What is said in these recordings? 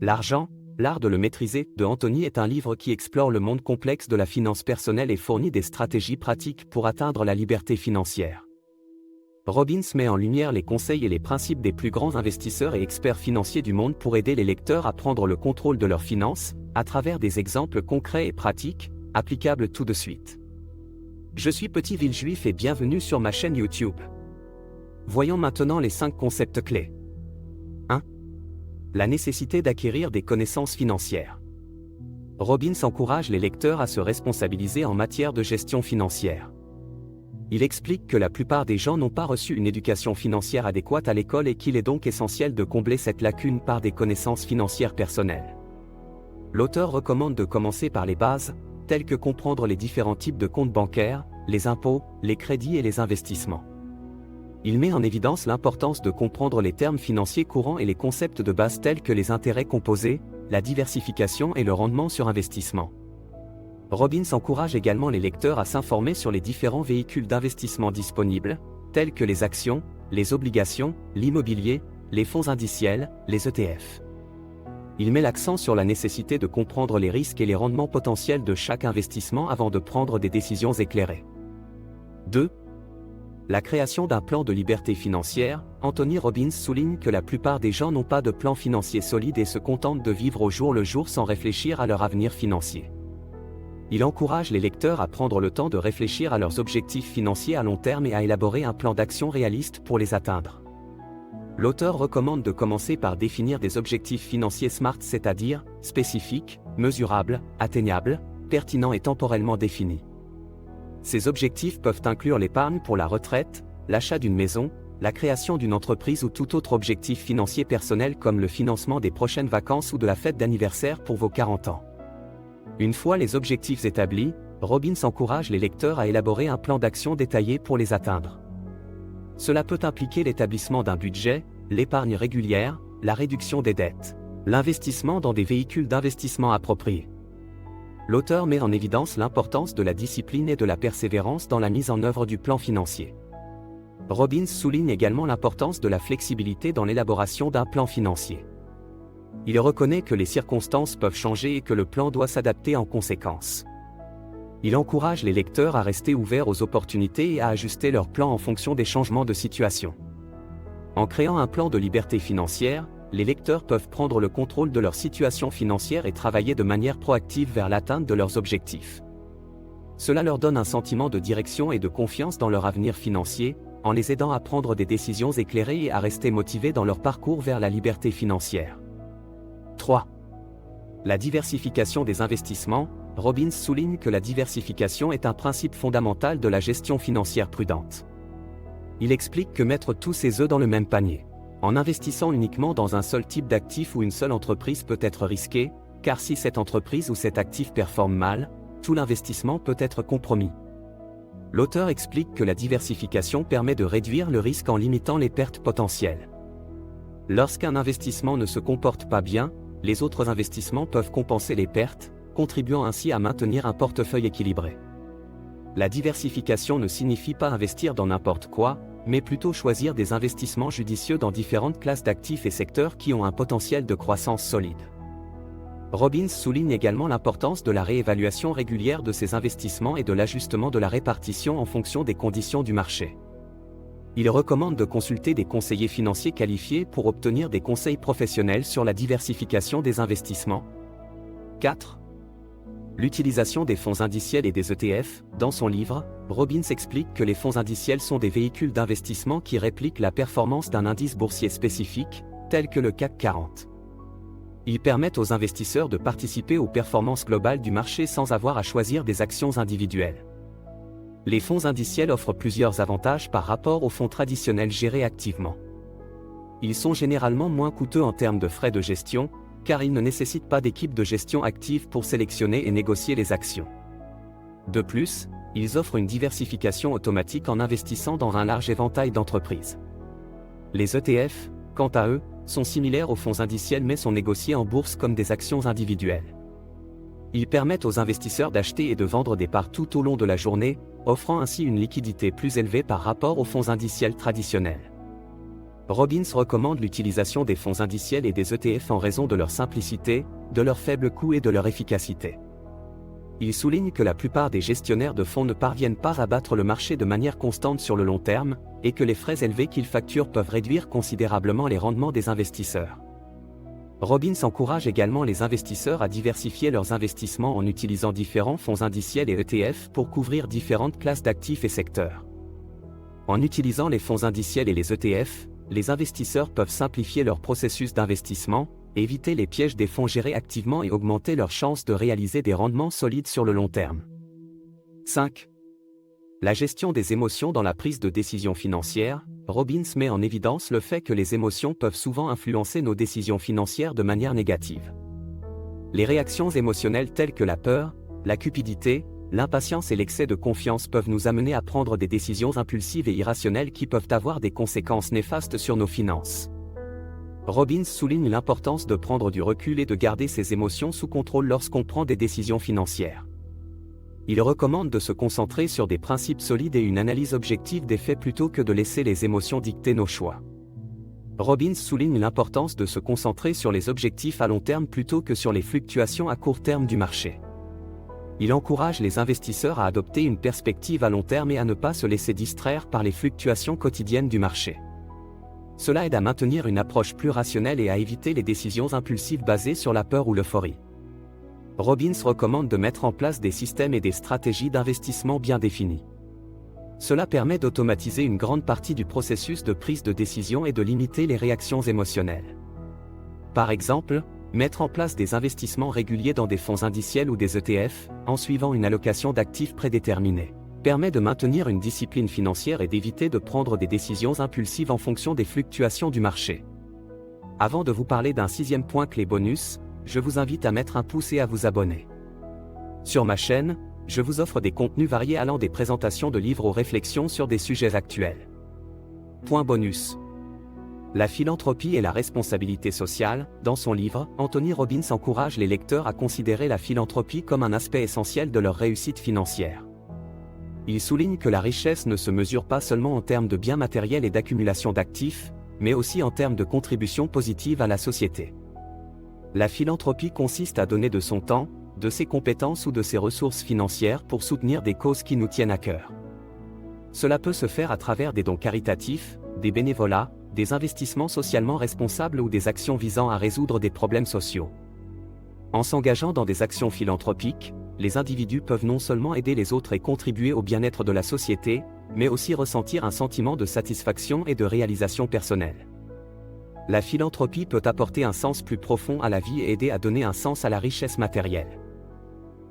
L'argent, l'art de le maîtriser, de Anthony est un livre qui explore le monde complexe de la finance personnelle et fournit des stratégies pratiques pour atteindre la liberté financière. Robbins met en lumière les conseils et les principes des plus grands investisseurs et experts financiers du monde pour aider les lecteurs à prendre le contrôle de leurs finances, à travers des exemples concrets et pratiques, applicables tout de suite. Je suis Petit Villejuif et bienvenue sur ma chaîne YouTube. Voyons maintenant les 5 concepts clés. 1. La nécessité d'acquérir des connaissances financières. Robbins encourage les lecteurs à se responsabiliser en matière de gestion financière. Il explique que la plupart des gens n'ont pas reçu une éducation financière adéquate à l'école et qu'il est donc essentiel de combler cette lacune par des connaissances financières personnelles. L'auteur recommande de commencer par les bases, telles que comprendre les différents types de comptes bancaires, les impôts, les crédits et les investissements. Il met en évidence l'importance de comprendre les termes financiers courants et les concepts de base tels que les intérêts composés, la diversification et le rendement sur investissement. Robbins encourage également les lecteurs à s'informer sur les différents véhicules d'investissement disponibles, tels que les actions, les obligations, l'immobilier, les fonds indiciels, les ETF. Il met l'accent sur la nécessité de comprendre les risques et les rendements potentiels de chaque investissement avant de prendre des décisions éclairées. 2. La création d'un plan de liberté financière. Anthony Robbins souligne que la plupart des gens n'ont pas de plan financier solide et se contentent de vivre au jour le jour sans réfléchir à leur avenir financier. Il encourage les lecteurs à prendre le temps de réfléchir à leurs objectifs financiers à long terme et à élaborer un plan d'action réaliste pour les atteindre. L'auteur recommande de commencer par définir des objectifs financiers SMART, c'est-à-dire spécifiques, mesurables, atteignables, pertinents et temporellement définis. Ces objectifs peuvent inclure l'épargne pour la retraite, l'achat d'une maison, la création d'une entreprise ou tout autre objectif financier personnel comme le financement des prochaines vacances ou de la fête d'anniversaire pour vos 40 ans. Une fois les objectifs établis, Robbins encourage les lecteurs à élaborer un plan d'action détaillé pour les atteindre. Cela peut impliquer l'établissement d'un budget, l'épargne régulière, la réduction des dettes, l'investissement dans des véhicules d'investissement appropriés. L'auteur met en évidence l'importance de la discipline et de la persévérance dans la mise en œuvre du plan financier. Robbins souligne également l'importance de la flexibilité dans l'élaboration d'un plan financier. Il reconnaît que les circonstances peuvent changer et que le plan doit s'adapter en conséquence. Il encourage les lecteurs à rester ouverts aux opportunités et à ajuster leur plan en fonction des changements de situation. En créant un plan de liberté financière, les lecteurs peuvent prendre le contrôle de leur situation financière et travailler de manière proactive vers l'atteinte de leurs objectifs. Cela leur donne un sentiment de direction et de confiance dans leur avenir financier, en les aidant à prendre des décisions éclairées et à rester motivés dans leur parcours vers la liberté financière. 3. La diversification des investissements. Robbins souligne que la diversification est un principe fondamental de la gestion financière prudente. Il explique que mettre tous ses œufs dans le même panier, en investissant uniquement dans un seul type d'actif ou une seule entreprise peut être risqué, car si cette entreprise ou cet actif performe mal, tout l'investissement peut être compromis. L'auteur explique que la diversification permet de réduire le risque en limitant les pertes potentielles. Lorsqu'un investissement ne se comporte pas bien, les autres investissements peuvent compenser les pertes, contribuant ainsi à maintenir un portefeuille équilibré. La diversification ne signifie pas investir dans n'importe quoi, mais plutôt choisir des investissements judicieux dans différentes classes d'actifs et secteurs qui ont un potentiel de croissance solide. Robbins souligne également l'importance de la réévaluation régulière de ces investissements et de l'ajustement de la répartition en fonction des conditions du marché. Il recommande de consulter des conseillers financiers qualifiés pour obtenir des conseils professionnels sur la diversification des investissements. 4. L'utilisation des fonds indiciels et des ETF. Dans son livre, Robbins explique que les fonds indiciels sont des véhicules d'investissement qui répliquent la performance d'un indice boursier spécifique, tel que le CAC 40. Ils permettent aux investisseurs de participer aux performances globales du marché sans avoir à choisir des actions individuelles. Les fonds indiciels offrent plusieurs avantages par rapport aux fonds traditionnels gérés activement. Ils sont généralement moins coûteux en termes de frais de gestion, car ils ne nécessitent pas d'équipe de gestion active pour sélectionner et négocier les actions. De plus, ils offrent une diversification automatique en investissant dans un large éventail d'entreprises. Les ETF, quant à eux, sont similaires aux fonds indiciels mais sont négociés en bourse comme des actions individuelles. Ils permettent aux investisseurs d'acheter et de vendre des parts tout au long de la journée, offrant ainsi une liquidité plus élevée par rapport aux fonds indiciels traditionnels. Robbins recommande l'utilisation des fonds indiciels et des ETF en raison de leur simplicité, de leur faible coût et de leur efficacité. Il souligne que la plupart des gestionnaires de fonds ne parviennent pas à battre le marché de manière constante sur le long terme, et que les frais élevés qu'ils facturent peuvent réduire considérablement les rendements des investisseurs. Robbins encourage également les investisseurs à diversifier leurs investissements en utilisant différents fonds indiciels et ETF pour couvrir différentes classes d'actifs et secteurs. En utilisant les fonds indiciels et les ETF, les investisseurs peuvent simplifier leur processus d'investissement, éviter les pièges des fonds gérés activement et augmenter leurs chances de réaliser des rendements solides sur le long terme. 5. La gestion des émotions dans la prise de décision financière. Robbins met en évidence le fait que les émotions peuvent souvent influencer nos décisions financières de manière négative. Les réactions émotionnelles telles que la peur, la cupidité, l'impatience et l'excès de confiance peuvent nous amener à prendre des décisions impulsives et irrationnelles qui peuvent avoir des conséquences néfastes sur nos finances. Robbins souligne l'importance de prendre du recul et de garder ses émotions sous contrôle lorsqu'on prend des décisions financières. Il recommande de se concentrer sur des principes solides et une analyse objective des faits plutôt que de laisser les émotions dicter nos choix. Robbins souligne l'importance de se concentrer sur les objectifs à long terme plutôt que sur les fluctuations à court terme du marché. Il encourage les investisseurs à adopter une perspective à long terme et à ne pas se laisser distraire par les fluctuations quotidiennes du marché. Cela aide à maintenir une approche plus rationnelle et à éviter les décisions impulsives basées sur la peur ou l'euphorie. Robbins recommande de mettre en place des systèmes et des stratégies d'investissement bien définis. Cela permet d'automatiser une grande partie du processus de prise de décision et de limiter les réactions émotionnelles. Par exemple, mettre en place des investissements réguliers dans des fonds indiciels ou des ETF, en suivant une allocation d'actifs prédéterminée, permet de maintenir une discipline financière et d'éviter de prendre des décisions impulsives en fonction des fluctuations du marché. Avant de vous parler d'un 6e point clé bonus, je vous invite à mettre un pouce et à vous abonner. Sur ma chaîne, je vous offre des contenus variés allant des présentations de livres aux réflexions sur des sujets actuels. Point bonus. La philanthropie et la responsabilité sociale. Dans son livre, Anthony Robbins encourage les lecteurs à considérer la philanthropie comme un aspect essentiel de leur réussite financière. Il souligne que la richesse ne se mesure pas seulement en termes de biens matériels et d'accumulation d'actifs, mais aussi en termes de contribution positive à la société. La philanthropie consiste à donner de son temps, de ses compétences ou de ses ressources financières pour soutenir des causes qui nous tiennent à cœur. Cela peut se faire à travers des dons caritatifs, des bénévolats, des investissements socialement responsables ou des actions visant à résoudre des problèmes sociaux. En s'engageant dans des actions philanthropiques, les individus peuvent non seulement aider les autres et contribuer au bien-être de la société, mais aussi ressentir un sentiment de satisfaction et de réalisation personnelle. La philanthropie peut apporter un sens plus profond à la vie et aider à donner un sens à la richesse matérielle.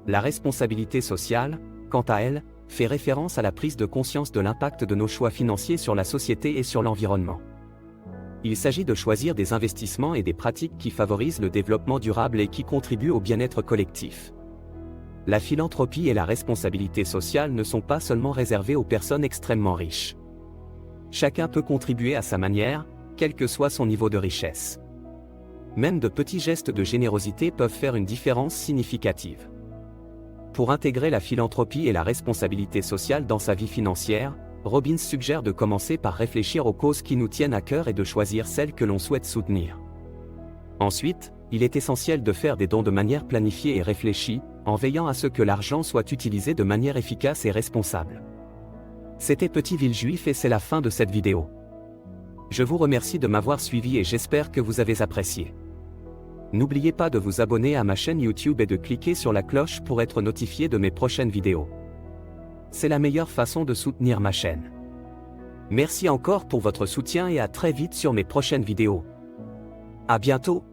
La responsabilité sociale, quant à elle, fait référence à la prise de conscience de l'impact de nos choix financiers sur la société et sur l'environnement. Il s'agit de choisir des investissements et des pratiques qui favorisent le développement durable et qui contribuent au bien-être collectif. La philanthropie et la responsabilité sociale ne sont pas seulement réservées aux personnes extrêmement riches. Chacun peut contribuer à sa manière, quel que soit son niveau de richesse. Même de petits gestes de générosité peuvent faire une différence significative. Pour intégrer la philanthropie et la responsabilité sociale dans sa vie financière, Robbins suggère de commencer par réfléchir aux causes qui nous tiennent à cœur et de choisir celles que l'on souhaite soutenir. Ensuite, il est essentiel de faire des dons de manière planifiée et réfléchie, en veillant à ce que l'argent soit utilisé de manière efficace et responsable. C'était Petit Villejuif et c'est la fin de cette vidéo. Je vous remercie de m'avoir suivi et j'espère que vous avez apprécié. N'oubliez pas de vous abonner à ma chaîne YouTube et de cliquer sur la cloche pour être notifié de mes prochaines vidéos. C'est la meilleure façon de soutenir ma chaîne. Merci encore pour votre soutien et à très vite sur mes prochaines vidéos. À bientôt.